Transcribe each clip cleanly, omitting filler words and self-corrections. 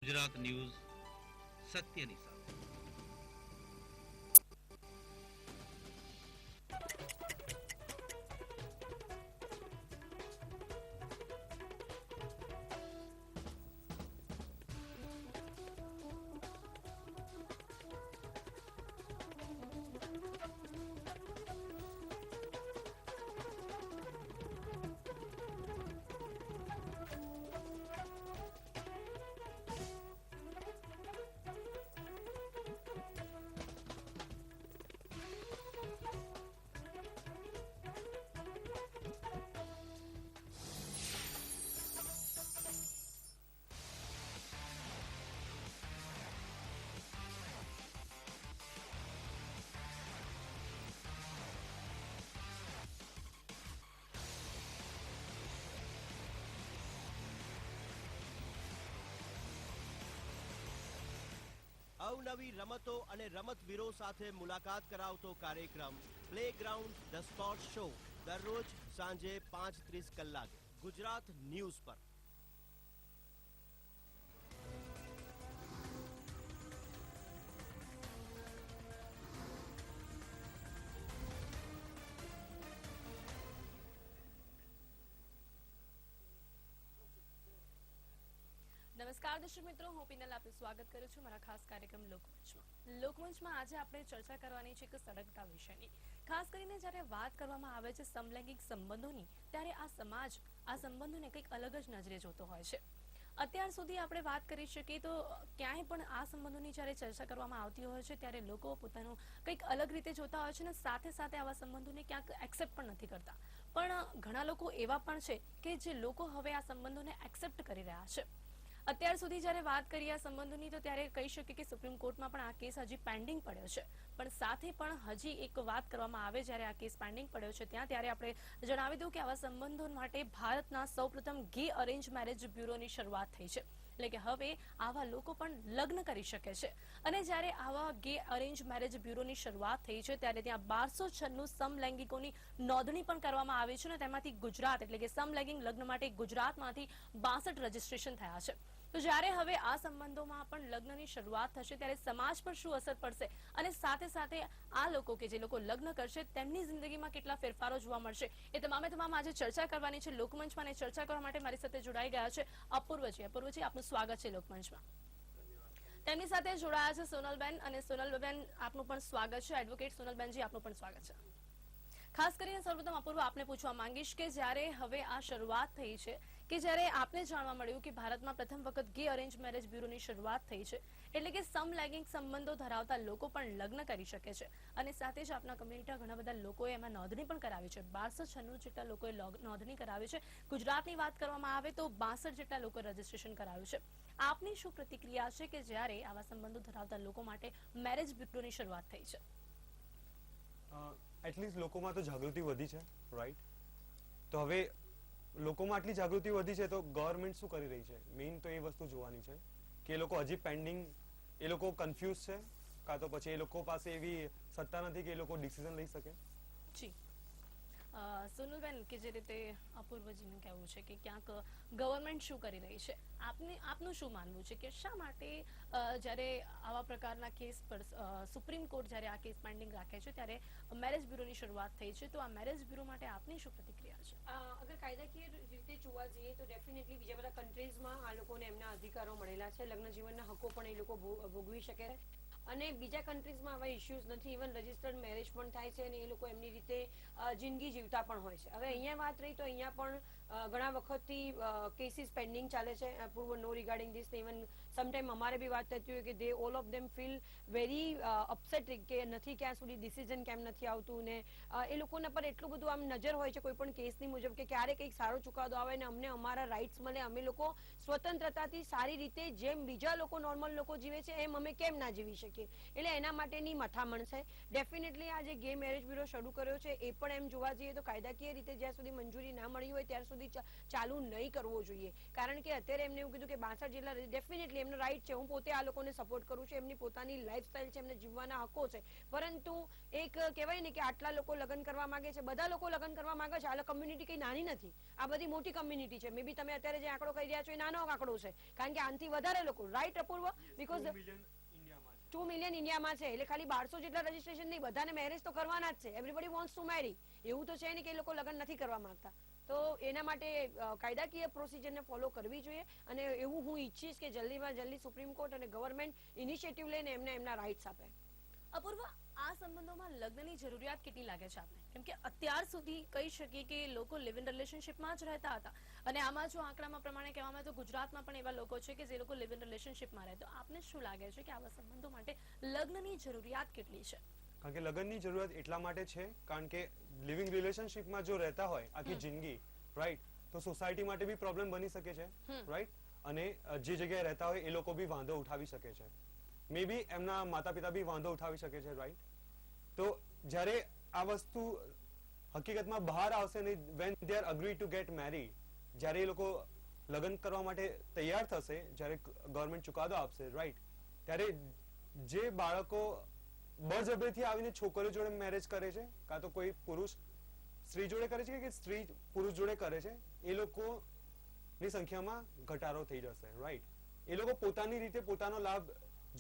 Gujarat news સત્યની સાથે। અવનવી રમતો અને રમતવીરો સાથે મુલાકાત કરાવતો કાર્યક્રમ પ્લેગ્રાઉન્ડ ધ સ્પોર્ટ્સ શો દરરોજ સાંજે 5:30 કલાકે ગુજરાત ન્યૂઝ પર। નમસ્કાર દર્શક મિત્રો, હું પિનલ આપનું સ્વાગત કરું છું મારા ખાસ કાર્યક્રમ લોકમંચમાં। આજે આપણે ચર્ચા કરવાની છે કે સળગતા વિષયની। ખાસ કરીને જ્યારે વાત કરવામાં આવે છે સમલૈંગિક સંબંધોની, ત્યારે આ સમાજ આ સંબંધોને કંઈક અલગ જ નજરે જોતો હોય છે। અત્યાર સુધી આપણે વાત કરી શકીએ તો ક્યાંય પણ આ સંબંધોની જ્યારે ચર્ચા કરવામાં આવતી હોય છે ત્યારે લોકો પોતાનું કંઈક અલગ રીતે જોતા હોય છે અને સાથે સાથે આવા સંબંધોને ક્યાંક એક્સેપ્ટ પણ નથી કરતા। પણ ઘણા લોકો એવા પણ છે કે જે લોકો હવે આ સંબંધોને એક્સેપ્ટ કરી રહ્યા છે। અત્યાર સુધી જ્યારે વાત કરીએ આ સંબંધોની તો ત્યારે કહી શકીએ કે સુપ્રીમ કોર્ટમાં પણ આ કેસ હજી પેન્ડિંગ પડ્યો છે। પણ સાથે પણ હજી એક વાત કરવામાં આવે જ્યારે આ કેસ પેન્ડિંગ પડ્યો છે ત્યારે આપણે જણાવી દઉં કે આવા સંબંધો માટે ભારતના સૌપ્રથમ ગે અરેન્જ મેરેજ બ્યુરોની શરૂઆત થઈ છે। એટલે કે હવે આવા લોકો પણ લગ્ન કરી શકે છે। અને જ્યારે આવા ગે અરેન્જ મેરેજ બ્યુરોની શરૂઆત થઈ છે ત્યારે ત્યાં 1296 સમલૈંગિકોની નોંધણી પણ કરવામાં આવી છે અને તેમાંથી ગુજરાત એટલે કે સમલૈંગિક લગ્ન માટે ગુજરાતમાંથી 62 રજીસ્ટ્રેશન થયા છે। તો જ્યારે હવે આ સંબંધોમાં પણ લગ્નની શરૂઆત થશે ત્યારે સમાજ પર શું અસર પડશે અને સાથે સાથે આ લોકો કે જે લોકો લગ્ન કરશે તેમની જિંદગીમાં કેટલા ફેરફારો જોવા મળશે, એ તમામ આજે ચર્ચા કરવાની છે લોકમંચમાં। અને ચર્ચા કરવા માટે મારી સાથે જોડાઈ ગયા છે અપૂર્વજી। અપૂર્વજી, આપનું સ્વાગત છે લોકમંચમાં। તેમની સાથે જોડાયા છે સોનલબેન, અને સોનલબેન આપનું પણ સ્વાગત છે। એડવોકેટ સોનલબેનજી, આપનું પણ સ્વાગત છે। ખાસ કરીને સર્વપ્રથમ અપૂર્વ આપને પૂછવા માંગીશ કે જ્યારે હવે આ શરૂઆત થઈ છે કે જ્યારે આપને જાણવા મળ્યું કે ભારતમાં પ્રથમ વખત ગે અરેન્જ મેરેજ બ્યુરોની શરૂઆત થઈ છે, એટલે કે સમલૈંગિક સંબંધો ધરાવતા લોકો પણ લગ્ન કરી શકે છે અને સાથે જ આપના કમ્યુનિટીના ઘણા બધા લોકોએ એમાં નોંધણી પણ કરાવી છે। 1296 જેટલા લોકોએ નોંધણી કરાવી છે। ગુજરાતની વાત કરવામાં આવે તો 62 જેટલા લોકોએ રજીસ્ટ્રેશન કરાવ્યું છે। આપની શું પ્રતિક્રિયા છે કે જ્યારે આવા સંબંધો ધરાવતા લોકો માટે મેરેજ બ્યુરોની શરૂઆત થઈ છે? એટલીસ્ટ લોકોમાં તો જાગૃતિ વધી છે, રાઈટ? તો હવે લોકોમાં આટલી જાગૃતિ વધી છે તો ગવર્મેન્ટ શું કરી રહી છે, મેઇન તો એ વસ્તુ જોવાની છે કે એ લોકો હજી પેન્ડિંગ, એ લોકો કન્ફ્યુઝ છે કાં તો પછી એ લોકો પાસે એવી સત્તા નથી કે એ લોકો ડિસિઝન લઈ શકે। જી સોનલબેન, કે જે રીતે અપૂર્વજીનું કહેવું છે કે ક્યાંક ગવર્મેન્ટ શું કરી રહી છે, આપનું શું માનવું છે કે શા માટે જ્યારે આવા પ્રકારના કેસ પર સુપ્રીમ કોર્ટ જ્યારે આ કેસ પેન્ડિંગ રાખે છે ત્યારે મેરેજ બ્યુરોની શરૂઆત થઈ છે, તો આ મેરેજ બ્યુરો માટે આપની શું પ્રતિક્રિયા છે? અગર કાયદાકીય રીતે જોવા જઈએ તો ડેફિનેટલી બીજા બધા કન્ટ્રીઝમાં આ લોકોને એમના અધિકારો મળેલા છે, લગ્ન જીવનના હકો પણ એ લોકો ભોગવી શકે અને બીજા કન્ટ્રીઝમાં આવા ઇશ્યુઝ નથી। ઇવન રજિસ્ટર્ડ મેરેજ પણ થાય છે અને એ લોકો એમની રીતે જિંદગી જીવતા પણ હોય છે। હવે અહીંયા વાત રહી તો અહીંયા પણ ઘણા વખતથી કેસીસ પેન્ડિંગ ચાલે છે પૂર્વ નો રિગાર્ડિંગ ધીસ। ઇવન સમટાઈમ અમારે બી વાત થતી હોય કે they all of them feel very upset કે નથી ક્યાં સુધી ડિસિઝન કેમ નથી આવતું ને એ લોકોના પર એટલું બધું આમ નજર હોય છે કોઈ પણ કેસની મુજબ કે ક્યારે કંઈક સારો ચુકાદો આવે ને અમને અમારા રાઇટ્સ મળે, અમે લોકો સ્વતંત્રતાથી સારી રીતે જેમ બીજા લોકો નોર્મલ લોકો જીવે છે એમ અમે કેમ ના જીવી શકીએ। એટલે એના માટેની મથામણ છે। ડેફિનેટલી આ જે ગે મેરેજ બ્યુરો શરૂ કર્યો છે એ પણ એમ જોવા જઈએ તો કાયદાકીય રીતે જ્યાં સુધી મંજૂરી ના મળી હોય ત્યાર સુધી સુધી ચાલુ નહીં કરવો જોઈએ. કારણ કે અત્યારે એમને એવું કીધું કે 62 જેટલા ડેફિનેટલી એમનો રાઈટ છે, હું પોતે આ લોકોને સપોર્ટ કરું છું, એમની પોતાની લાઈફસ્ટાઈલ છે, એમને જીવવાના હકો છે, પરંતુ એક કહેવાય ને કે આટલા લોકો લગ્ન કરવા માંગે છે, બધા લોકો લગ્ન કરવા માંગે છે. આ કમ્યુનિટી કઈ નાની નથી, આ બધી મોટી કમ્યુનિટી છે. મે બી તમે અત્યારે જે આંકડો કહી રહ્યા છો એ નાનો આંકડો છે, કારણ કે આનાથી વધારે લોકો, રાઈટ અપૂર્વ, બીકોઝ 2 મિલિયન ઇન્ડિયામાં છે, એટલે ખાલી 1200 જેટલા રજીસ્ટ્રેશન નહીં, બધાને મેરેજ તો કરવાના જ છે. Everybody wants to marry. એવું તો છે ને કે એ લોકો લગ્ન નથી કરવા માંગતા. તો એના માટે કાયદાકીય પ્રોસિજરને ફોલો કરવી જોઈએ, અને એવું હું ઈચ્છીશ કે જલ્દીમાં જલ્દી સુપ્રીમ કોર્ટ અને ગવર્મેન્ટ ઇનિશિયેટિવ લઈને એમને એમના રાઇટ્સ આપે. અપૂર્વ, આ સંબંધોમાં લગ્નની જરૂરિયાત કેટલી લાગે છે આપને? કેમ કે અત્યાર સુધી કહી શકીએ કે લોકો લિવ ઇન રિલેશનશિપમાં જ રહેતા હતા, અને આમાં જો આંકડામાં પ્રમાણે કહેવામાં તો ગુજરાતમાં પણ એવા લોકો છે કે જે લોકો લિવ ઇન રિલેશનશિપમાં રહે. તો આપને શું લાગે છે કે આવા સંબંધો માટે લગ્નની જરૂરિયાત કેટલી છે? કારણ કે લગ્નની જરૂરિયાત એટલા માટે છે કારણ કે લિવિંગ રિલેશનશિપમાં જો રહેતા હોય આખી જિંદગી, રાઈટ, તો સોસાયટી માટે બી પ્રોબ્લેમ બની શકે છે, રાઈટ, અને જે જગ્યાએ રહેતા હોય એ લોકો બી વાંધો ઉઠાવી શકે છે, મે બી એમના માતા પિતા બી વાંધો ઉઠાવી શકે છે, રાઈટ. તો જ્યારે આ વસ્તુ હકીકતમાં બહાર આવશે ને when they are agree two gate married, જ્યારે એ લોકો લગ્ન કરવા માટે તૈયાર થશે, જ્યારે ગવર્મેન્ટ ચુકાદો આપશે, રાઈટ, ત્યારે જે બાળકો બળજબરીથી આવીને છોકરીઓ જોડે મેરેજ કરે છે, કાં તો કોઈ પુરુષ સ્ત્રી જોડે કરે છે કે સ્ત્રી પુરુષ જોડે કરે છે, એ લોકોની સંખ્યામાં ઘટાડો થઈ જશે, રાઈટ. એ લોકો પોતાની રીતે પોતાનો લાભ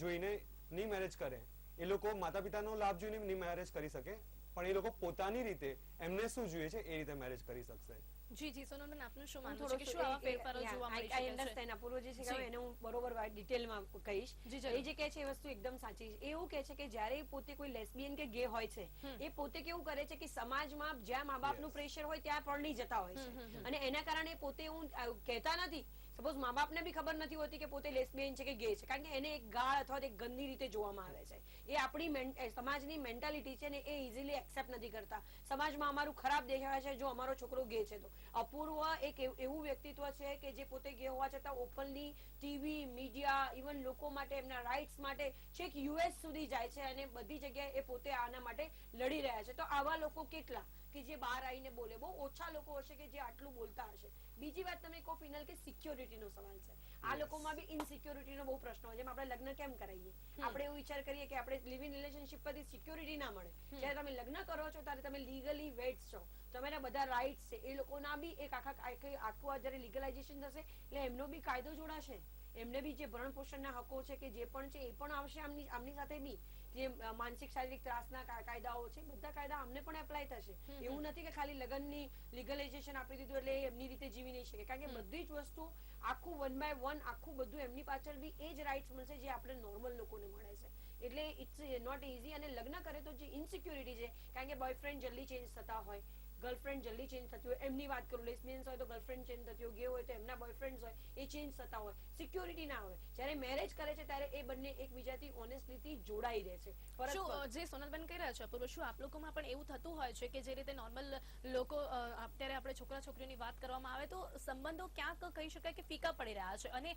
જોઈને નહીં મેરેજ કરે, એ લોકો માતા પિતાનો લાભ જોઈને નહીં મેરેજ કરી શકે, પણ એ લોકો પોતાની રીતે એમને શું જોઈએ છે એ રીતે મેરેજ કરી શકશે. જી જી સોનલબેન, આપનું શું માનવું છે કે શું આવા ફેરફારો જોવા મળી શકે છે? આઈ અન્ડરસ્ટેન્ડ. અપૂર્વ જે છે એને હું બરોબર ડિટેલમાં કહીશ. એ જે કહે છે એ વસ્તુ એકદમ સાચી છે. એવું કહે છે કે જ્યારે પોતે કોઈ લેસ્બિયન કે ગે હોય છે, એ પોતે કેવું કરે છે કે સમાજમાં જ્યાં મા બાપનું પ્રેશર હોય ત્યાં પરણી જતા હોય છે, અને એના કારણે પોતે એવું કહેતા નથી. સપોઝ મા બાપને બી ખબર નથી હોતી કે પોતે લેસ્બિયન છે કે ગે છે, કારણ કે એને એક ગાળ અથવા એક ગંદી રીતે જોવામાં આવે છે. એ આપણી સમાજની મેન્ટાલિટી છે ને એ ઇઝીલી એક્સેપ્ટ નથી કરતા. સમાજમાં અમારું ખરાબ દેખાય છે જો અમારો છોકરો ગે છે તો. અપૂર્વ એક એવું વ્યક્તિત્વ છે કે જે પોતે ગે હોવા છતાં ઓપનલી ટીવી, મીડિયા, ઇવન લોકો માટે, એમના રાઇટ્સ માટે છેક યુએસ સુધી જાય છે, અને બધી જગ્યાએ એ પોતે આના માટે લડી રહ્યા છે. તો આવા લોકો કેટલા કે જે બહાર આવીને બોલે? બહુ ઓછા લોકો હશે કે જે આટલું બોલતા હશે. બીજી વાત તમે કહો પિનલ કે સિક્યોરિટીનો સવાલ છે. આ લોકોમાં બી ઇનસિક્યોરિટીનો બહુ પ્રશ્ન હોય. જેમ આપણે લગ્ન કેમ કરાવીએ, આપણે એવું વિચાર કરીએ કે આપણે લિવ ઇન રિલેશનશિપ પરથી સિક્યોરિટી ના મળે. જ્યારે તમે લગ્ન કરો છો ત્યારે તમે લીગલી વેડ્સ છો, તમારા બધા રાઇટ્સ છે. એ લોકોના બી એક આખું જ્યારે લીગલાઇઝેશન થશે એટલે એમનો બી કાયદો જોડાશે. એમને બી જે ભરણ પોષણના હકો છે કે જે પણ છે એ પણ આવશે આમની સાથે બી. જે માનસિક શારીરિક ત્રાસના કાયદાઓ છે બધા કાયદા અમને પણ એપ્લાય થશે. એવું નથી કે ખાલી લગ્નની લીગલાઇઝેશન આપી દીધું એટલે એમની રીતે જીવી નહીં શકે, કારણ કે બધી જ વસ્તુ આખું 1 by 1 આખું બધું એમની પાછળ બી એ જ રાઇટ્સ મળશે જે આપણે નોર્મલ લોકોને મળે છે. એટલે ઇટ્સ નોટ ઇઝી. અને લગ્ન કરે તો જે ઇનસિક્યોરિટી છે, કારણ કે બોયફ્રેન્ડ જલ્દી ચેન્જ થતા હોય, ગર્લફ્રેન્ડ જલ્દી ચેન્જ થતી હોય, એમની વાત કરું, લેસ્બિયન્સ હોય તો ગર્લફ્રેન્ડ ચેન્જ થતી હોય, ગે હોય તો એમના બોયફ્રેન્ડ્સ હોય એ ચેન્જ થતા હોય, સિક્યોરિટી ના હોય. જ્યારે મેરેજ કરે છે ત્યારે એ બંને એકબીજાથી ઓનેસ્ટલીથી જોડાઈ રહે છે. શું જે સોનલબેન કહી રહ્યા છે અપૂર્વ, શું આપ લોકોમાં પણ એવું થતું હોય છે કે જે રીતે નોર્મલ લોકો અત્યારે આપણે છોકરા છોકરીની વાત કરવામાં આવે તો સંબંધો ક્યાંક કહી શકાય કે ફીકા પડી રહ્યા છે, અને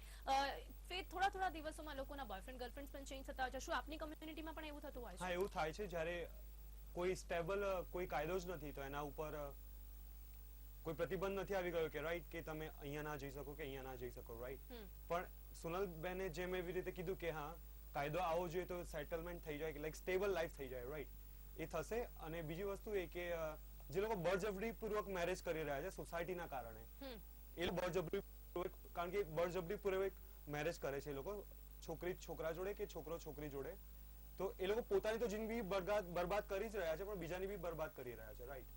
થોડા દિવસોમાં લોકોના બોયફ્રેન્ડ ગર્લફ્રેન્ડ પણ ચેન્જ થતા હોય છે? શું આપની કમ્યુનિટીમાં પણ એવું થતું હોય છે? હા, એવું થાય છે. જ્યારે કોઈ સ્ટેબલ કોઈ કાયદો જ નથી તો એના ઉપર કોઈ પ્રતિબંધ નથી આવી ગયો કે રાઈટ કે તમે અહીંયા ના જઈ શકો કે અહીંયા ના જઈ શકો, રાઈટ. પણ સોનલબેને જેમ એવી રીતે કીધું કે હા કાયદો આવવો જોઈએ તો સેટલમેન્ટ થઈ જાય, લાઈક સ્ટેબલ લાઈફ થઈ જાય, રાઈટ, એ થશે. અને બીજી વસ્તુ એ કે જે લોકો બળજબરી પૂર્વક મેરેજ કરી રહ્યા છે સોસાયટીના કારણે, એ બળજબરી કારણ કે બળજબરી પૂર્વક મેરેજ કરે છે એ લોકો છોકરી છોકરા જોડે કે છોકરો છોકરી જોડે, તો એ લોકો પોતાની તો જિંદગી બરબાદ કરી જ રહ્યા છે પણ બીજાની બી બરબાદ કરી રહ્યા છે, રાઈટ.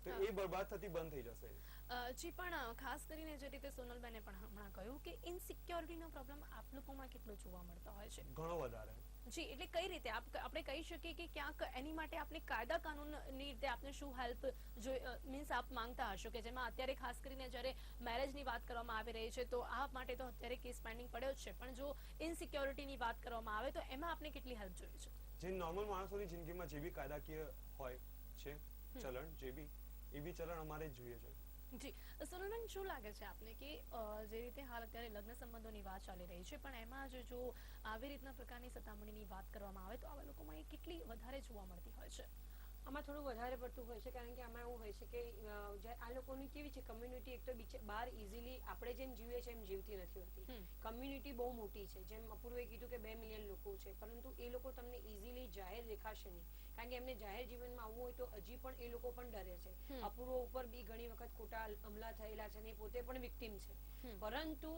તો એ બરબાદ થતી બંધ થઈ જશે. જી, પણ ખાસ કરીને જે રીતે સોનલબેને પણ હમણાં કહ્યું કે ઇનસિક્યોરિટીનો પ્રોબ્લેમ આપ લોકોમાં કેટલો જોવા મળતો હોય છે? ઘણો વધારે. જી, એટલે કઈ રીતે આપણે કહી શકીએ કે ક્યાંક એની માટે આપણે કાયદા કાનૂનની રીતે આપણે શું હેલ્પ મીન્સ આપ માંગતા હશો કે જેમાં અત્યારે ખાસ કરીને જ્યારે મેરેજની વાત કરવામાં આવી રહી છે તો આ માટે તો અત્યારે કેસ પેન્ડિંગ પડ્યો જ છે, પણ જો ઇનસિક્યોરિટીની વાત કરવામાં આવે તો એમાં આપણે કેટલી હેલ્પ જોઈએ છે? જે નોર્મલ માણસોની જિંદગીમાં જે બી કાયદાકીય હોય છે ચલણ, જે બી એ બી ચલણ અમારે જ જોઈએ છે. જી, સોનલબેન, શું લાગે છે આપને કે જે રીતે હાલ અત્યારે લગ્ન સંબંધોની વાત ચાલી રહી છે પણ એમાં જો આવી રીતના પ્રકારની સતામણીની વાત કરવામાં આવે તો આવા લોકોમાં એ કેટલી વધારે જોવા મળતી હોય છે? આમાં થોડું વધારે પડતું હોય છે, કારણ કે આમાં એવું હોય છે કે આ લોકોની કેવી છે કમ્યુનિટી, એક તો બહાર ઇઝીલી આપણે જેમ જીવીએ છીએ એમ જીવતી નથી હોતી. કમ્યુનિટી બહુ મોટી છે, જેમ અપૂર્વે કીધું કે 2 મિલિયન લોકો છે, પરંતુ એ લોકો તમને ઇઝીલી જાહેર દેખાશે નહીં, કારણ કે એમને જાહેર જીવનમાં આવવું હોય તો હજી પણ એ લોકો પણ ડરે છે. અપૂર્વ ઉપર બી ઘણી વખત ખોટા હુમલા થયેલા છે ને એ પોતે પણ વિક્ટિમ છે. પરંતુ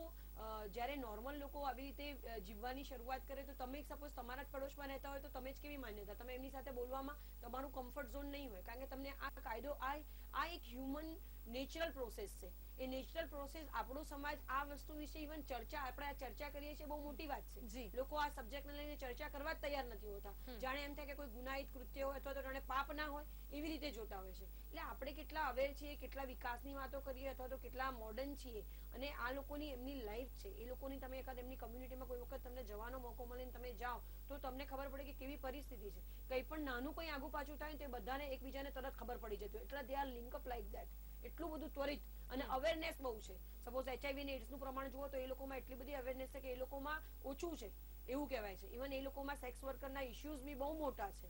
જ્યારે નોર્મલ લોકો આવી રીતે જીવવાની શરૂઆત કરે તો તમે સપોઝ તમારા જ પડોશમાં રહેતા હોય તો તમે જ કેવી માન્યતા, તમે એમની સાથે બોલવામાં તમારું કમ્ફર્ટ ઝોન નહીં હોય, કારણ કે તમને આ કાયદો આ એક હ્યુમન નેચરલ પ્રોસેસ છે. એ નેચરલ પ્રોસેસ આપણો સમાજ આ વસ્તુ વિશે ઇવન આપણે આ ચર્ચા કરીએ છીએ બહુ મોટી વાત છે. લોકો આ સબ્જેક્ટને લઈને ચર્ચા કરવા જ તૈયાર નથી હોતા, જાણે એમ થાય કે કોઈ ગુનાહિત કૃત્ય હોય અથવા તો જાણે પાપ ના હોય એવી રીતે જોતા હોય છે. એટલે આપણે કેટલા અવેર છીએ, કેટલા વિકાસની વાતો કરીએ અથવા તો કેટલા મોડર્ન છીએ, અને આ લોકોની એમની લાઈફ છે, એ લોકોની તમે એકાદ એમની કમ્યુનિટીમાં કોઈ વખત તમને જવાનો મોકો મળે ને તમે જાઓ તો તમને ખબર પડે કે કેવી પરિસ્થિતિ છે. કંઈ પણ નાનું કંઈ આગુ પાછું થાય ને તો બધાને એકબીજાને તરત ખબર પડી જતી હોય, એટલે they are link up like that. એટલું બધું ત્વરિત અને અવેરનેસ બહુ છે. સપોઝ HIV અને એડ્સનું પ્રમાણ જુઓ તો એ લોકોમાં એટલી બધી અવેરનેસ છે કે એ લોકોમાં ઓછું છે એવું કહેવાય છે. ઇવન એ લોકોમાં સેક્સ વર્કરના ઇશ્યુઝ બી બહુ મોટા છે.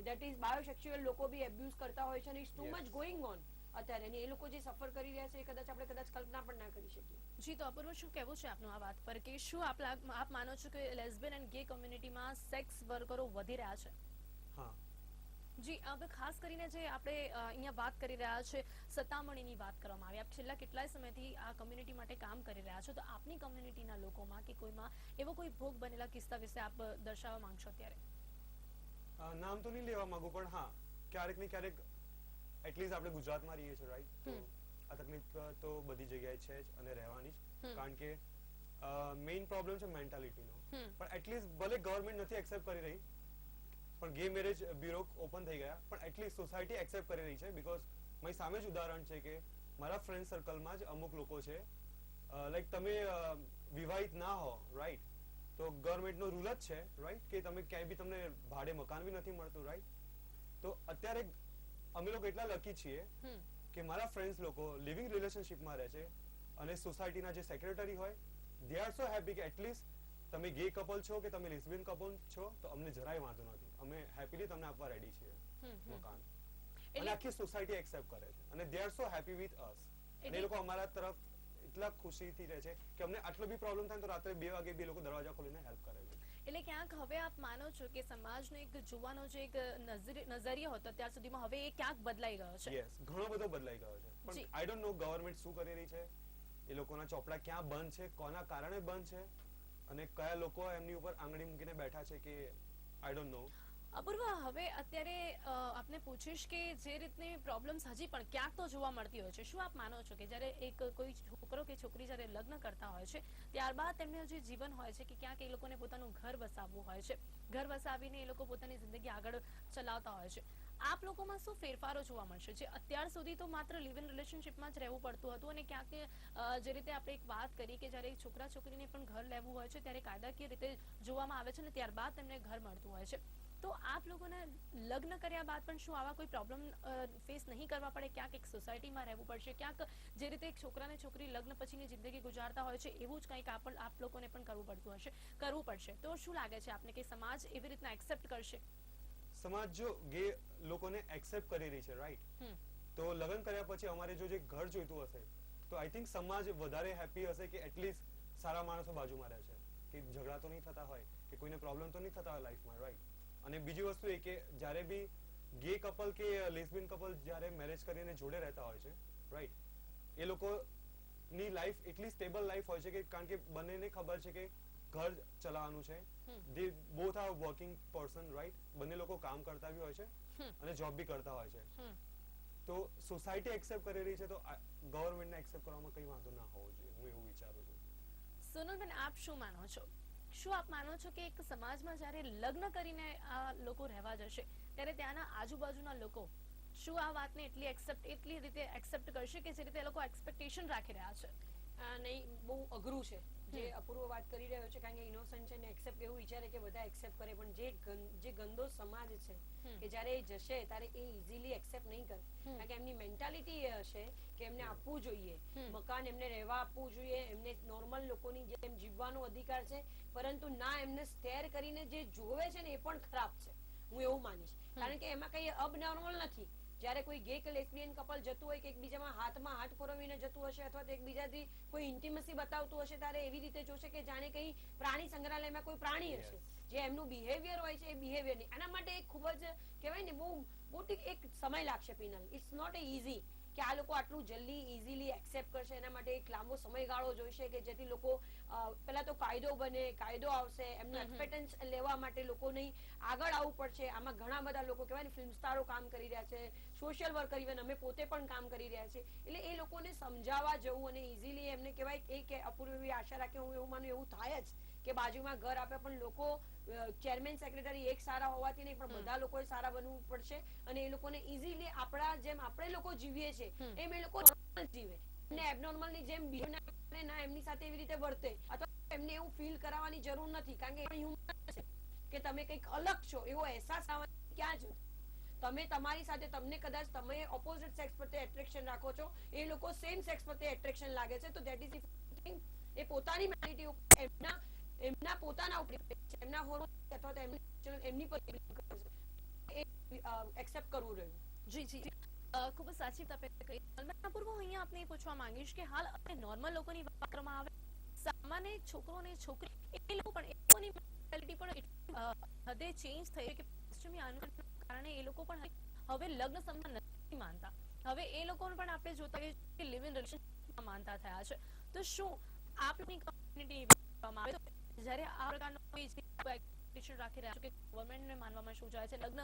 ધેટ ઇઝ બાયોસેક્સ્યુઅલ લોકો બી એબ્યુઝ કરતા હોય છે અને it's too much going on અત્યારે, અને એ લોકો જે સફર કરી રહ્યા છે એ આપણે કદાચ કલ્પના પણ ના કરી શકીએ. જી, તો અપૂર્વ શું કહેવું છે આપનું આ વાત પર, કે શું આપ માનો છો કે લેસ્બિયન એન્ડ ગે કમ્યુનિટીમાં સેક્સ વર્કરો વધી રહ્યા છે? હા જી, હવે ખાસ કરીને જે આપણે અહીંયા વાત કરી રહ્યા છે સતામણીની વાત કરવામાં આવી, આપ છેલ્લા કેટલાય સમયથી આ કમ્યુનિટી માટે કામ કરી રહ્યા છો, તો આપની કમ્યુનિટીના લોકોમાં કે કોઈમાં એવો કોઈ ભોગ બનેલા કિસ્સા વિશે આપ દર્શાવવા માંગશો અત્યારે? નામ તો નહીં લેવા માંગુ, પણ હા ક્યારેક ને ક્યારેક એટલીસ્ટ આપણે ગુજરાતમાં રહીએ છીએ રાઈટ, તો આ તકલીફ તો બધી જગ્યાએ છે જ અને રહેવાની જ, કારણ કે મેઇન પ્રોબ્લેમ છે મેન્ટાલિટીનો. પણ એટલીસ્ટ ભલે ગવર્મેન્ટ નથી એક્સેપ્ટ કરી રહી, પણ ગે મેરેજ બ્યુરો ઓપન થઈ ગયા, પણ એટલીસ્ટ સોસાયટી એક્સેપ્ટ કરી રહી છે. બીકોઝ મારી સામે જ ઉદાહરણ છે કે મારા ફ્રેન્ડ સર્કલમાં જ અમુક લોકો છે, લાઈક તમે વિવાહિત ના હો રાઈટ, તો ગવર્મેન્ટનો રૂલ જ છે રાઈટ કે તમે ક્યાંય બી તમને ભાડે મકાન બી નથી મળતું રાઈટ. તો અત્યારે અમે લોકો એટલા લકી છીએ કે મારા ફ્રેન્ડ્સ લોકો લિવિંગ રિલેશનશિપમાં રહે છે, અને સોસાયટીના જે સેક્રેટરી હોય દે આર સો હેપી કે એટલીસ્ટ તમે ગે કપલ છો કે તમે લેસ્બિયન કપલ છો તો અમને જરાય વાંધો નથી, અમે હેપીલી તમને આપવા રેડી છીએ મકાન. અને આખી સોસાયટી એક્સેપ્ટ કરે છે અને they are so happy with us, અને એ લોકો અમારા તરફ એટલા ખુશીથી રહે છે કે અમને આટલો બી પ્રોબ્લેમ થાય તો રાત્રે 2 વાગે બી લોકો દરવાજા ખોલીને હેલ્પ કરે છે. એટલે ક્યાંક હવે આપ માનો છો કે સમાજનો એક જોવાનો જે એક નજરિયો હતો અત્યાર સુધીમાં હવે એ ક્યાંક બદલાઈ ગયો છે? યસ, ઘણો બધો બદલાઈ ગયો છે, પણ આઈ ડોન્ટ નો ગવર્મેન્ટ શું કરી રહી છે, એ લોકોના ચોપડા ક્યાં બંધ છે, કોના કારણે બંધ છે, અને કયા લોકો એમની ઉપર આંગળી મૂકીને બેઠા છે કે આઈ ડોન્ટ નો. અપૂર્વ, હવે અત્યારે આપને પૂછીશ કે જે રીતની પ્રોબ્લેમ્સ હજી પણ ક્યાંક તો જોવા મળતી હોય છે, શું આપ માનો છો કે જ્યારે એક કોઈ છોકરો કે છોકરી જ્યારે લગ્ન કરતા હોય છે ત્યારબાદ તેમને જે જીવન હોય છે કે ક્યાંક એ લોકોને પોતાનું ઘર વસાવવું હોય છે, ઘર વસાવીને એ લોકો પોતાની જિંદગી આગળ ચલાવતા હોય છે, આપ લોકોમાં શું ફેરફારો જોવા મળશે? જે અત્યાર સુધી તો માત્ર લિવ ઇન રિલેશનશિપમાં જ રહેવું પડતું હતું, અને ક્યાંક જે રીતે આપણે એક વાત કરી કે જ્યારે છોકરા છોકરીને પણ ઘર લેવું હોય છે ત્યારે કાયદાકીય રીતે જોવામાં આવે છે અને ત્યારબાદ તેમને ઘર મળતું હોય છે, તો આપ લોકોને લગ્ન કર્યા બાદ પણ શું આવા કોઈ પ્રોબ્લેમ ફેસ નહીં કરવા પડે? ક્યાંક એક સોસાયટીમાં રહેવું પડશે, ક્યાંક જે રીતે એક છોકરા ને છોકરી લગ્ન પછીની જિંદગી ગુજારતા હોય છે એવું જ કંઈક આપ લોકોને પણ કરવું પડશે. તો શું લાગે છે આપને કે સમાજ એવી રીતના એક્સેપ્ટ કરશે? સમાજ જો ગે લોકોને એક્સેપ્ટ કરી રહી છે રાઈટ, તો લગ્ન કર્યા પછી અમારે જો જે ઘર જોઈતું હશે તો આઈ થિંક સમાજ વધારે હેપી હશે કે એટલીસ્ટ સારા માણસો બાજુમાં રહે છે, કે ઝઘડા તો નહીં થતા હોય કે કોઈને પ્રોબ્લેમ તો નહીં થતા હોય લાઈફમાં રાઈટ. અને બીજી વસ્તુ એ કે જ્યારે બી ગે કપલ કે લેસ્બિયન કપલ જ્યારે મેરેજ કરીને જોડે રહેતા હોય છે રાઈટ, એ લોકોની લાઈફ એટલી સ્ટેબલ લાઈફ હોય છે કે કારણ કે બંનેને ખબર છે કે ઘર ચલાવવાનું છે, દે both are working person right, બંને લોકો કામ કરતા બી હોય છે અને જોબ બી કરતા હોય છે, તો સોસાયટી એક્સેપ્ટ કરી રહી છે તો ગવર્મેન્ટને એક્સેપ્ટ કરવામાં કંઈ વાંધો ના હોવો જોઈએ, હું એવું વિચારું છું. સોનલબેન, આપ શું માનો છો? શું આપ માનો છો કે એક સમાજમાં જ્યારે લગ્ન કરીને આ લોકો રહેવા જશે ત્યારે ત્યાંના આજુબાજુના લોકો શું આ વાતને એટલી રીતે એક્સેપ્ટ કરશે કે જે રીતે એ લોકો એક્સપેક્ટેશન રાખી રહ્યા છે? નહીં, બહુ અઘરું છે જે અપૂર્વ વાત કરી રહ્યો છે, કારણ કે ઇનોસન્ટ છે ને એક્સેપ્ટ એવું વિચારે કે બધા એક્સેપ્ટ કરે, પણ જે ગંદો સમાજ છે કે જ્યારે એ જશે ત્યારે એ ઇઝીલી એક્સેપ્ટ નહીં કરે, કારણ કે એમની મેન્ટાલિટી એ હશે કે એમને આપવું જોઈએ મકાન, એમને રહેવા આપવું જોઈએ, એમને નોર્મલ લોકોની જેમ જીવવાનો અધિકાર છે, પરંતુ ના, એમને સ્ટેર કરીને જે જોવે છે ને એ પણ ખરાબ છે. હું એવું માનીશ. કારણ કે એમાં કઈ અબનોર્મલ નથી. જ્યારે કોઈ ગે કે લેસ્બિયન કપલ જતું હોય કે એકબીજામાં હાથમાં હાથ પરોવીને જતું હશે અથવા તો એકબીજાથી કોઈ ઇન્ટિમસી બતાવતું હશે ત્યારે એવી રીતે જોશે કે જાણે કઈ પ્રાણી સંગ્રહાલયમાં કોઈ પ્રાણી હશે. જે એમનું બિહેવિયર હોય છે એ બિહેવિયર નહીં. આના માટે એક ખૂબ જ કહેવાય ને બહુ મોટી એક સમય લાગશે પિનલ. ઇટ્સ નોટ એ ઇઝી કે આ લોકો આટલું જલ્દી ઇઝીલી એક્સેપ્ટ કરશે. એના માટે એક લાંબો સમયગાળો જોઈશે કે જેથી લોકો પહેલા તો કાયદો બને, કાયદો આવશે, એમનું એક્સપેક્ટન્સ લેવા માટે લોકોને આગળ આવવું પડશે. આમાં ઘણા બધા લોકો કહેવાય ને ફિલ્મ સ્ટારો કામ કરી રહ્યા છે, સોશિયલ વર્કર ઇવન અમે પોતે પણ કામ કરી રહ્યા છીએ. એટલે એ લોકોને સમજાવવા જવું અને ઇઝીલી એમને કહેવાય કે અપૂર્વ એવી આશા રાખે, હું એવું માનું એવું થાય જ કે બાજુમાં ઘર આપે પણ લોકો ચેરમેન સેક્રેટરી એક સારા હોવાથી નહીં પણ બધા લોકોએ સારા બનવું પડશે અને એ લોકોને ઇઝીલી આપણા જેમ આપણે લોકો જીવીએ છીએ એમ એ લોકો જીવે. એમને એબનોર્મલ ની જેમ બિહેવ ના એમની સાથે એવી રીતે વર્તે અથવા એમને એવું ફીલ કરાવવાની જરૂર નથી. કારણ કે હ્યુમન છે કે તમે કંઈક અલગ છો એવો અહેસાસ આવવાની ક્યાં જ તમે તમારી સાથે તમને કદાચ તમે ઓપોઝિટ સેક્સ પ્રત્યે એટ્રેક્શન રાખો છો, એ લોકો સેમ સેક્સ પ્રત્યે એટ્રેક્શન લાગે છે, તો દેટ ઇઝ એ પોતાની મેન્ટાલિટી ઉપર એમના પોતાના ઉપર એમના હોર્મોન અથવા તો એમની પર એક્સેપ્ટ કરવું રહ્યું. જી જી ખૂબ જ સાચી તમે કહી. પૂર્વ અહીંયા આપને પૂછવા માંગીશ કે હાલ આપણે નોર્મલ લોકોની વાત કરવામાં આવે, સામાન્ય છોકરો અને છોકરી એ લોકો પણ એ લોકોની મેન્ટાલિટી પણ હદે ચેન્જ થઈ કે પશ્ચિમી આંદોલનના કારણે એ લોકો પણ હવે લગ્ન સંબંધ નથી માનતા. હવે એ લોકોને પણ આપણે જોતા હોઈએ કે લિવ ઇન રિલેશનશિપમાં માનતા થયા છે. તો શું આપની કમ્યુનિટી જ્યારે આ પ્રકારનો કોઈ એક્સપેક્ટેશન રાખી રહ્યા છો કે ગવર્નમેન્ટને માનવામાં શું જાય છે, લગ્ન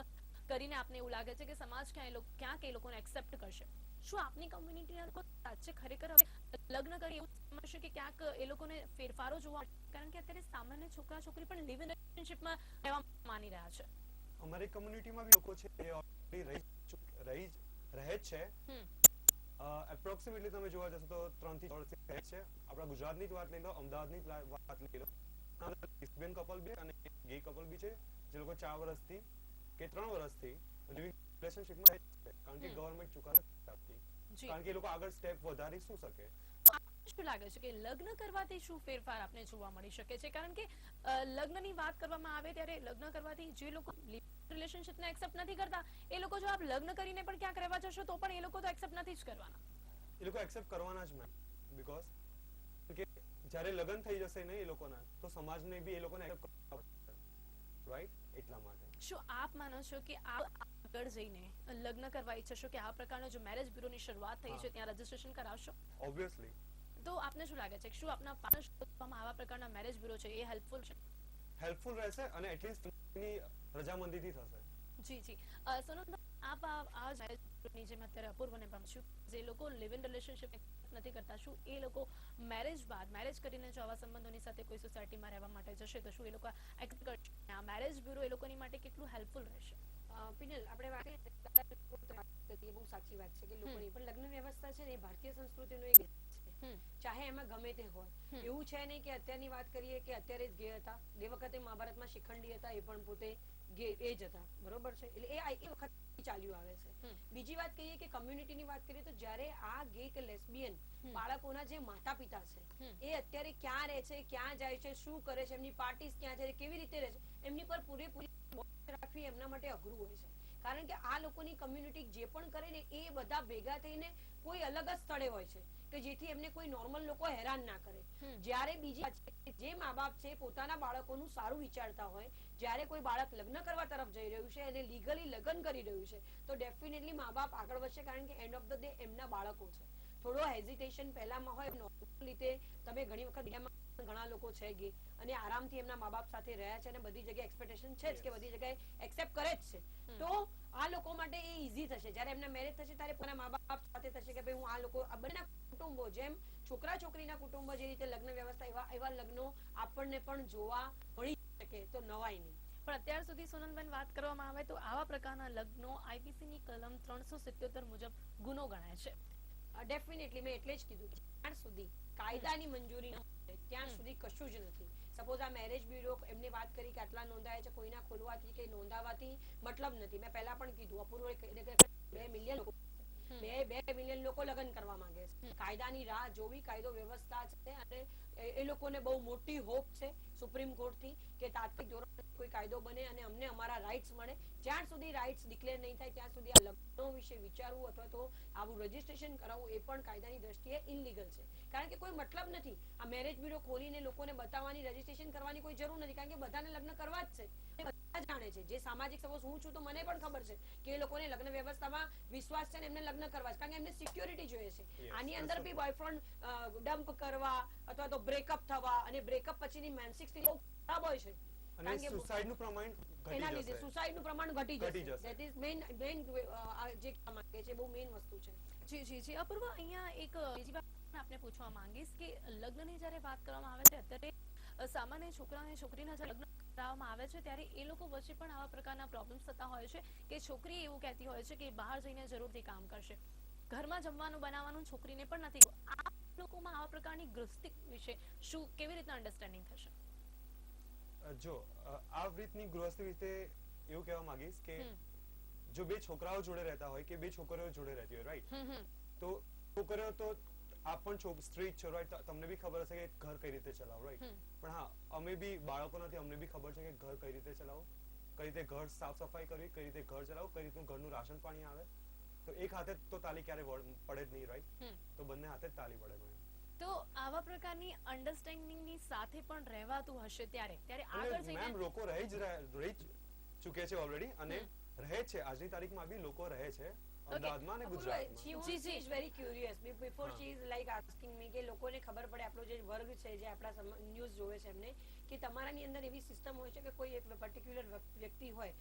કરીને આપને એવું લાગે છે કે સમાજ ક્યાંક એ લોકોને એક્સેપ્ટ કરશે, શું આપની કમ્યુનિટીના લોકો સાચે ખરેખર હવે લગ્ન કરી એવું સમજશે કે ક્યાંક એ લોકોને ફેરફારો જોવા? કારણ કે અત્યારે સામાન્ય છોકરા છોકરી પણ લિવ ઇન રિલેશનશિપમાં રહેવા માની રહ્યા છે. અમારી કમ્યુનિટીમાં બી લોકો છે એ ઓલરેડી રહે જ છે. એપ્રોક્સિમેટલી તમે જોવા જશો તો 3 થી 4 વર્ષથી રહે છે. આપણા ગુજરાતની જ વાત લઈ લો, અમદાવાદની જ વાત લઈ લો, લેસ્બિયન કપલ બી અને ગે કપલ બી છે જે લોકો 4 વર્ષથી કે 3 વર્ષથી લિવિંગ રિલેશનશિપમાં રહે છે. કારણ કે ગવર્નમેન્ટ ચુકાદો નથી આપતી. કારણ કે એ લોકો આગળ સ્ટેપ વધારી શું શકે? શું લાગે છે કે લગ્ન કરવાથી શું ફેરફાર આપને જોવા મળી શકે છે? કારણ કે લગ્નની વાત કરવામાં આવે ત્યારે લગ્ન કરવાથી જે લોકો રિલેશનશિપને એક્સેપ્ટ નથી કરતા એ લોકો જો આપ લગ્ન કરીને પણ ક્યાંક રહેવા જશો તો પણ એ લોકો તો એક્સેપ્ટ નથી જ કરવાના. એ લોકો એક્સેપ્ટ કરવાના જ મેમ. બીકોઝ કે જ્યારે લગ્ન થઈ જશે ને એ લોકોના તો સમાજને બી એ લોકોને એક્સેપ્ટ કરવા પડશે, રાઈટ? એટલા માટે શું આપ માનો છો કે આગળ જઈને લગ્ન કરવા ઈચ્છશો કે આ પ્રકારનો જો મેરેજ બ્યુરોની શરૂઆત થઈ છે ત્યાં રજીસ્ટ્રેશન કરાવશો? ઓબ્વિયસલી. તો આપને શું લાગે છે કે શું આપના પાર્ટનર શોધવામાં આવા પ્રકારના મેરેજ બ્યુરો છે એ હેલ્પફુલ છે? હેલ્પફુલ રહેશે અને એટલીસ્ટ ની રજામંદીથી થશે. જી જી સોનલ, આપ આ મેરેજ બ્યુરોની જેમ અત્યારે અપૂર્વને પણ શું જે લોકો લિવ ઇન રિલેશનશિપ નથી કરતા, શું એ લોકો મેરેજ બાદ મેરેજ કરીને જો આવા સંબંધોની સાથે કોઈ સોસાયટીમાં રહેવા માટે જશે તો શું એ લોકો એક્સેપ્ટ કરશે? આ મેરેજ બ્યુરો એ લોકોની માટે કેટલું હેલ્પફુલ રહેશે? પિનલ, આપણે વાત કરીએ બહુ સાચી વાત છે કે લોકોની પણ લગ્ન વ્યવસ્થા છે ને એ ભારતીય સંસ્કૃતિનો એક છે, ચાહે એમાં ગમે તે હોય. એવું છે નહીં કે અત્યારની વાત કરીએ કે અત્યારે જ ગે હતા, એ વખતે મહાભારતમાં શિખંડી હતા એ પણ પોતે એ જ હતા, બરોબર છે? એટલે એ વખત ચાલ્યું આવે છે. બીજી વાત કહીએ કે કમ્યુનિટીની વાત કરીએ તો જ્યારે આ ગે કે લેસ્બિયન બાળકોના જે માતા પિતા છે એ અત્યારે ક્યાં રહે છે, ક્યાં જાય છે, શું કરે છે, એમની પાર્ટીઝ ક્યાં છે, કેવી રીતે રહે છે, એમની પર પૂરેપૂરી રાખવી એમના માટે અઘરું હોય છે. કારણ કે આ લોકોની કમ્યુનિટી જે પણ કરે ને એ બધા ભેગા થઈને કોઈ અલગ જ સ્થળે હોય છે કે જેથી એમને કોઈ નોર્મલ લોકો હેરાન ના કરે. જ્યારે બીજી જે મા બાપ છે પોતાના બાળકોનું સારું વિચારતા હોય, જ્યારે કોઈ બાળક લગ્ન કરવા તરફ જઈ રહ્યું છે અને લીગલી લગ્ન કરી રહ્યું છે તો ડેફિનેટલી મા બાપ આગળ વધશે. કારણ કે એન્ડ ઓફ ધ ડે એમના બાળકો છે. થોડો હેઝિટેશન પહેલામાં હોય, નોર્મલ રીતે તમે ઘણી વખત ઘણા લોકો છે ગે અને આરામથી એમના મા બાપ સાથે રહ્યા છે અને બધી જગ્યાએ એક્સપેક્ટેશન છે જ કે બધી જગ્યાએ એક્સેપ્ટ કરે જ છે, તો આ લોકો માટે એ ઈઝી થશે. જ્યારે એમના મેરેજ થશે ત્યારે પોતાના મા બાપ સાથે થશે કે ભાઈ હું આ લોકો આ બંનેના કુટુંબો જેમ છોકરા છોકરીના કુટુંબો જે રીતે લગ્ન વ્યવસ્થા એવા લગ્નો આપણને પણ જોવા મળી શકે તો નવાઈ નહીં. પણ અત્યાર સુધી સોનલબેન વાત કરવામાં આવે તો આવા પ્રકારના લગ્નો આઈપીસીની કલમ 377 મુજબ ગુનો ગણાય છે. ડેફિનેટલી મેં એટલે જ કીધું કે જ્યાં સુધી કાયદાની મંજૂરી ન મળે ત્યાં સુધી કશું જ નથી. સપોઝ આ મેરેજ બ્યુરો એમને વાત કરી કે આટલા નોંધાય છે, કોઈના ખોલવાથી કે નોંધાવાથી મતલબ નથી. મેં પહેલા પણ કીધું અપૂર્વ 2 મિલિયન લોકો 2 મિલિયન લોકો લગ્ન કરવા માંગે છે. કાયદાની રાહ જોવી, કાયદો વ્યવસ્થા છે અને એ લોકોને બહુ મોટી હોપ છે સુપ્રીમ કોર્ટથી કે તાત્કાલિક ધોરણે કોઈ કાયદો બને અને અમને અમારા રાઇટ્સ મળે. જ્યાં સુધી રાઇટ્સ ડિક્લેર નહીં થાય ત્યાં સુધી આ લગ્નો વિશે વિચારવું અથવા તો આવું રજીસ્ટ્રેશન કરાવવું એ પણ કાયદાની દ્રષ્ટિએ ઇનલીગલ છે. કારણ કે કોઈ મતલબ નથી આ મેરેજ બ્યુરો ખોલીને લોકોને બતાવવાની, રજીસ્ટ્રેશન કરવાની કોઈ જરૂર નથી. કારણ કે બધાને લગ્ન કરવા જ છે, બધા જાણે છે. જે સામાજિક સપોઝ હું છું તો મને પણ ખબર છે કે એ લોકોને લગ્ન વ્યવસ્થામાં વિશ્વાસ છે ને એમને લગ્ન કરવા છે, કારણ કે એમને સિક્યોરિટી જોઈએ છે. આની અંદર બી બોયફ્રેન્ડ ડમ્પ કરવા અથવા તો બ્રેકઅપ થવા અને બ્રેકઅપ પછીની માનસિક સ્થિતિ બહુ ખરાબ હોય છે. અને સુસાઇડનું પ્રમાણ એના ઘટી લીધે જશે. સુસાઇડનું પ્રમાણ ઘટી ઘટી જશે. જશે. ધેટ ઇઝ મેઇન જે કહેવા માંગે છે બહુ મેઇન વસ્તુ છે. જી જી જી અપૂર્વા, અહીંયા એક બીજી વાત આપને પૂછવા માંગીશ કે લગ્નની જ્યારે વાત કરવામાં આવે છે અત્યારે સામાન્ય છોકરા અને છોકરીના જ્યારે લગ્ન કરાવવામાં આવે છે ત્યારે એ લોકો વચ્ચે પણ આવા પ્રકારના પ્રોબ્લેમ્સ થતા હોય છે કે છોકરી એવું કહેતી હોય છે કે બહાર જઈને જરૂરથી કામ કરશે, ઘરમાં જમવાનું બનાવવાનું છોકરીને પણ નથી. આ લોકોમાં આવા પ્રકારની ગૃહસ્થી વિશે શું કેવી રીતના અન્ડરસ્ટેન્ડિંગ થશે? જો આ રીતની ગૃહસ્થી વિશે એવું કહેવા માંગીશ કે જો બે છોકરાઓ જોડે રહેતા હોય કે બે છોકરીઓ જોડે રહેતી હોય, રાઈટ, તો છોકરીઓ તો આપ પણ સ્ત્રી છો, રાઈટ, તમને બી ખબર હશે કે ઘર કઈ રીતે ચલાવો, રાઈટ, પણ હા અમે બી બાળકો નથી, અમને બી ખબર છે કે ઘર કઈ રીતે ચલાવો, કઈ રીતે ઘર સાફ સફાઈ કરવી, કઈ રીતે ઘર ચલાવવું, કઈ રીતનું ઘરનું રાશન પાણી આવે. તો એક હાથે તો તાલી ક્યારે પડે જ નહીં, રાઈટ, તો બંને હાથે જ તાલી પડે નહીં. તો આવા પ્રકારની અન્ડરસ્ટેન્ડિંગની સાથે પણ રહેવાતું હશે ત્યારે આગળ જઈને મેમ લોકો રહી જ ચૂકે છે ઓલરેડી અને રહે છે. આજની તારીખમાં બી લોકો રહે છે અમદાવાદમાં અને ગુજરાતમાં. She is very curious before she is like asking me કે લોકોને ખબર પડે, આપણો જે વર્ગ છે જે આપણા ન્યૂઝ જોવે છે એમને, કે તમારાની અંદર એવી સિસ્ટમ હોય છે કે કોઈ એક પર્ટિક્યુલર વ્યક્તિ હોય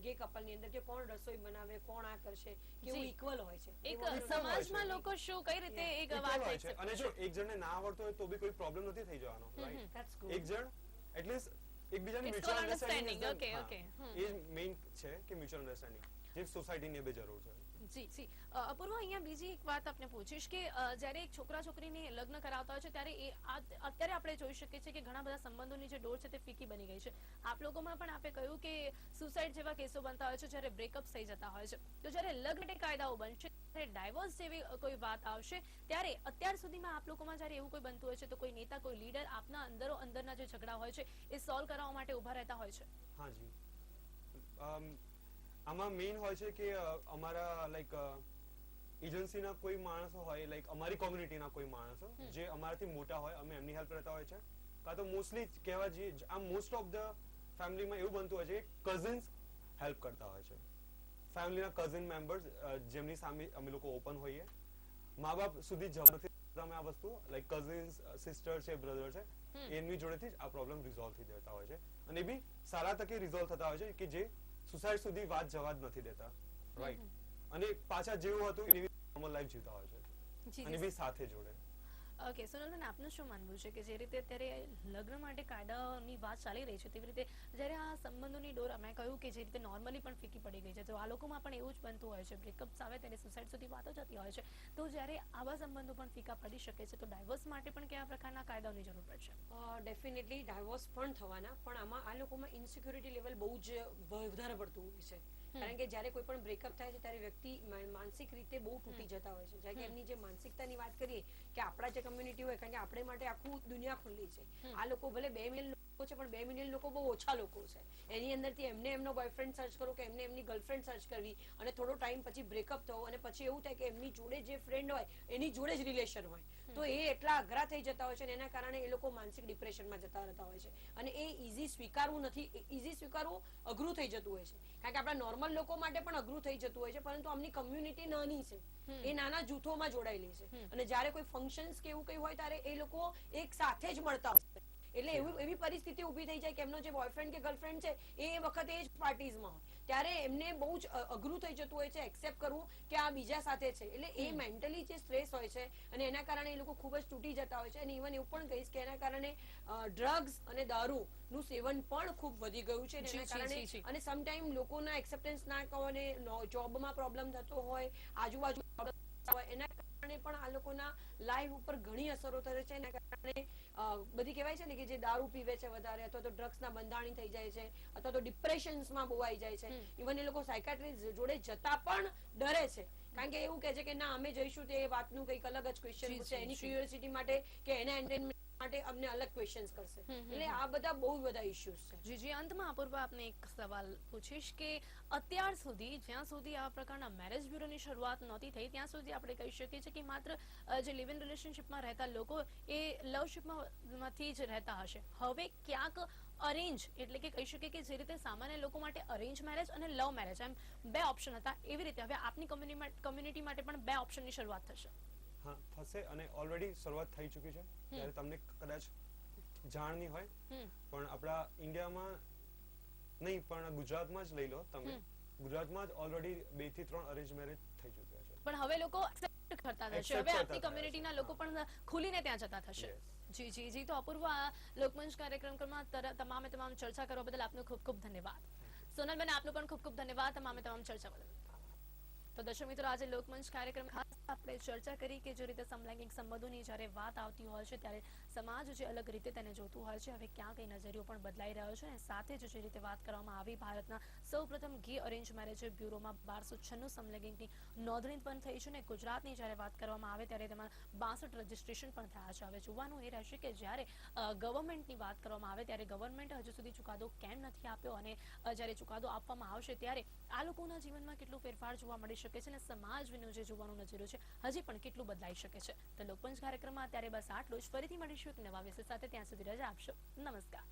ગે કપલની અંદર કે કોણ રસોઈ બનાવે, કોણ આ કરશે, કેવું ઇક્વલ હોય છે. એક સમાજમાં લોકો શું કઈ રીતે એક વાત હોય છે અને જો એક જણને ના આવડતો હોય તો બી કોઈ પ્રોબ્લેમ નથી થઈ જવાનો, રાઈટ. That's good. એક જણ એટલીસ્ટ એકબીજાની It's mutual called understanding. Understanding, Okay. A main છે કે મ્યુચ્યુઅલ અન્ડરસ્ટેન્ડિંગ જે સોસાયટીની બે જરૂર છે. જી જી અપૂર્વા, અહીંયા બીજી એક વાત આપને પૂછીશ કે જ્યારે એક છોકરા છોકરીને લગ્ન કરાવતા હોય છે ત્યારે અત્યારે આપણે જોઈ શકીએ છીએ કે ઘણા બધા સંબંધોની જે ડોર છે તે ફીકી બની ગઈ છે. આપ લોકોમાં પણ આપે કહ્યું કે સુસાઇડ જેવા કેસો બનતા હોય છે જ્યારે બ્રેકઅપ થઈ જતા હોય છે. તો જ્યારે લગ્ન કાયદાઓ બનશે, જ્યારે ડાયવોર્સ જેવી કોઈ વાત આવશે ત્યારે અત્યાર સુધીમાં આપ લોકોમાં જ્યારે એવું કોઈ બનતું હોય છે તો કોઈ નેતા, કોઈ લીડર આપના અંદરના જે ઝઘડા હોય છે એ સોલ્વ કરવા માટે ઉભા રહેતા હોય છે? હા જી, આમાં મેઇન હોય છે કે અમારા લાઈક એજન્સીના કોઈ માણસો હોય, લાઈક અમારી કોમ્યુનિટીના કોઈ માણસો જે અમારાથી મોટા હોય, અમે એમની હેલ્પ કરતા હોય છે. કાં તો મોસ્ટલી કહેવા જઈએ આ મોસ્ટ ઓફ ધ ફેમિલીમાં એવું બનતું હોય છે કે કઝિન્સ હેલ્પ કરતા હોય છે. ફેમિલીના કઝિન મેમ્બર્સ જેમની સામે અમે લોકો ઓપન હોઈએ, મા બાપ સુધી જવાથી અમે આ વસ્તુ લાઈક કઝિન્સ, સિસ્ટર છે, બ્રધર છે, એમની જોડેથી જ આ પ્રોબ્લેમ રિઝોલ્વ થઈ જતા હોય છે અને એ બી સારા તકે રિઝોલ્વ થતા હોય છે કે જે સુસાઇડ સુધી વાત જવા જ નથી દેતા, રાઈટ, અને પાછા જેવું હતું એવી નોર્મલ લાઈફ જીવતા હોય છે અને બી સાથે જોડે. ઓકે, સોનલબેન, આપનું શું માનવું છે કે જે રીતે અત્યારે લગ્ન માટે કાયદાની વાત ચાલી રહી છે તેવી રીતે જ્યારે આ સંબંધોની ડોર મેં કહ્યું કે જે રીતે નોર્મલી પણ ફીકી પડી ગઈ છે, તો આ લોકોમાં પણ એવું જ બનતું હોય છે, બ્રેકઅપ્સ આવે ત્યારે સુસાઇડ સુધી વાતો જતી હોય છે, તો જ્યારે આવા સંબંધો પણ ફીકા પડી શકે છે તો ડાયવોર્સ માટે પણ કયા પ્રકારના કાયદાઓની જરૂર પડશે? ડેફિનેટલી ડાયવોર્સ પણ થવાના, પણ આમાં આ લોકોમાં ઇન્સિક્યોરિટી લેવલ બહુ જ વધારે પડતું હોય છે. કારણ કે જ્યારે કોઈ પણ બ્રેકઅપ થાય છે ત્યારે વ્યક્તિ માનસિક રીતે બહુ તૂટી જતા હોય છે. જ્યારે કે એમની જે માનસિકતાની વાત કરીએ કે આપણા જે કમ્યુનિટી હોય, કારણ કે આપણે માટે આખું દુનિયા ખુલ્લી છે. આ લોકો ભલે 2 મિલિયન લોકો છે પણ 2 મિલિયન લોકો બહુ ઓછા લોકો છે. એની અંદરથી એમને એમનો બોયફ્રેન્ડ સર્ચ કરો કે એમને એમની ગર્લફ્રેન્ડ સર્ચ કરવી અને થોડો ટાઈમ પછી બ્રેકઅપ થવો અને પછી એવું થાય કે એમની જોડે જે ફ્રેન્ડ હોય એની જોડે જ રિલેશન હોય, તો એ એટલા અઘરા થઈ જતા હોય છે અને એના કારણે એ લોકો માનસિક ડિપ્રેશનમાં જતા રહેતા હોય છે. અને એ ઈઝી સ્વીકારવું અઘરું થઈ જતું હોય છે. કારણ કે આપણા નોર્મલ લોકો માટે પણ અઘરું થઈ જતું હોય છે, પરંતુ આમની કમ્યુનિટી નાની છે, એ નાના જૂથોમાં જોડાયેલી છે અને જ્યારે કોઈ ફંક્શન્સ કે એવું કંઈ હોય ત્યારે એ લોકો એક સાથે જ મળતા હોય. એટલે એવી પરિસ્થિતિ ઊભી થઈ જાય કે એમનો જે બોયફ્રેન્ડ કે ગર્લફ્રેન્ડ છે એ વખતે એ જ પાર્ટીઝમાં હોય, ત્યારે એમને બહુ જ અઘરું થઈ જતું હોય છે એક્સેપ્ટ કરવું કે આ બીજા સાથે છે. એટલે એ મેન્ટલી જે સ્ટ્રેસ હોય છે અને એના કારણે એ લોકો ખૂબ જ તૂટી જતા હોય છે. અને ઇવન એવું પણ કહીશ કે એના કારણે ડ્રગ્સ અને દારૂનું સેવન પણ ખૂબ વધી ગયું છે એના કારણે. અને સમટાઈમ લોકોના એક્સેપ્ટન્સ ના કહો અને જોબમાં પ્રોબ્લેમ થતો હોય, આજુબાજુ હોય, એના કારણે પણ આ લોકોના લાઈફ ઉપર ઘણી અસરો થાય છે. એના કારણે બધી કહેવાય છે ને કે જે દારૂ પીવે છે વધારે અથવા તો ડ્રગ્સના બંધાણી થઈ જાય છે અથવા તો ડિપ્રેશન્સમાં બહુ આવી જાય છે. ઇવન એ લોકો સાયકાટ્રિસ્ટ જોડે જતા પણ ડરે છે, કારણ કે એવું કહે છે કે ના અમે જઈશું તે વાતનું કંઈક અલગ જ ક્વેશ્ચન છે એની ક્યુરિયોસિટી માટે કે એના એન્ટરટેનમેન્ટ માટે અમને અલગ ક્વેશ્ચન્સ કરશે. એટલે આ બધા બહુ બધા ઇશ્યુઝ છે. જી જી, અંતમાં અપૂર્વા આપને એક સવાલ પૂછીશ કે અત્યાર સુધી જ્યાં સુધી આ પ્રકારના મેરેજ બ્યુરોની શરૂઆત નહોતી થઈ ત્યાં સુધી આપણે કહી શકીએ છીએ કે માત્ર જે લિવ ઇન રિલેશનશિપમાં રહેતા લોકો એ લવશિપમાંથી જ રહેતા હશે. હવે ક્યાંક અરેન્જ એટલે કે કહી શકીએ કે જે રીતે સામાન્ય લોકો માટે અરેન્જ મેરેજ અને લવ મેરેજ એમ બે ઓપ્શન હતા, એવી રીતે હવે આપની કમ્યુનિટી માટે પણ બે ઓપ્શનની શરૂઆત થશે. હા થશે, અને ઓલરેડી શરૂઆત થઈ ચૂકી છે. ત્યારે તમને કદાચ જાણ નહીં હોય, પણ આપણા ઇન્ડિયામાં નહીં પણ ગુજરાતમાં જ લઈ લો તમે, ગુજરાતમાં જ ઓલરેડી 2 થી 3 અરેન્જ મેરેજ થઈ ચૂક્યા છે. પણ હવે લોકો એક્સેપ્ટ કરતા થશે, હવે આપની કમ્યુનિટીના લોકો પણ ખુલીને ત્યાં જતા થશે. જી જી જી, તો અપૂર્વા લોકમંચ કાર્યક્રમમાં તમામ ચર્ચા કરવા બદલ આપનો ખૂબ ખૂબ ધન્યવાદ. સોનલબેન આપનો પણ ખૂબ ખૂબ ધન્યવાદ તમામ ચર્ચા બદલ. તો દર્શક મિત્રો, આજે લોકમંચ કાર્યક્રમ ખાસ આપણે ચર્ચા કરી કે જે રીતે સમલૈંગિક સંબંધોની જ્યારે વાત આવતી હોય છે ત્યારે સમાજ જે અલગ રીતે તેને જોતું હોય છે, હવે ક્યાં કઈ નજરિયો પણ બદલાઈ રહ્યો છે. અને સાથે જ જે રીતે વાત કરવામાં આવી ભારતના સૌપ્રથમ ગે અરેન્જ મેરેજ બ્યુરોમાં 1296 સમલૈંગિકની નોંધણી પણ થઈ છે. અને ગુજરાતની જ્યારે વાત કરવામાં આવે ત્યારે તેમાં 62 રજીસ્ટ્રેશન પણ થયા છે. હવે જોવાનું એ રહેશે કે જ્યારે ગવર્મેન્ટની વાત કરવામાં આવે ત્યારે ગવર્મેન્ટ હજુ સુધી ચુકાદો કેમ નથી આપ્યો, અને જ્યારે ચુકાદો આપવામાં આવશે ત્યારે આ લોકોના જીવનમાં કેટલો ફેરફાર જોવા મળી શકે છે, અને સમાજનો જે જોવાનો નજરિયો છે હજી પણ કેટલું બદલાઈ શકે છે. તો લોકપંચ કાર્યક્રમમાં અત્યારે બસ આટલું જ. ફરીથી મળીશું એક નવા વિષય સાથે. ત્યાં સુધી રજા આપશો. નમસ્કાર.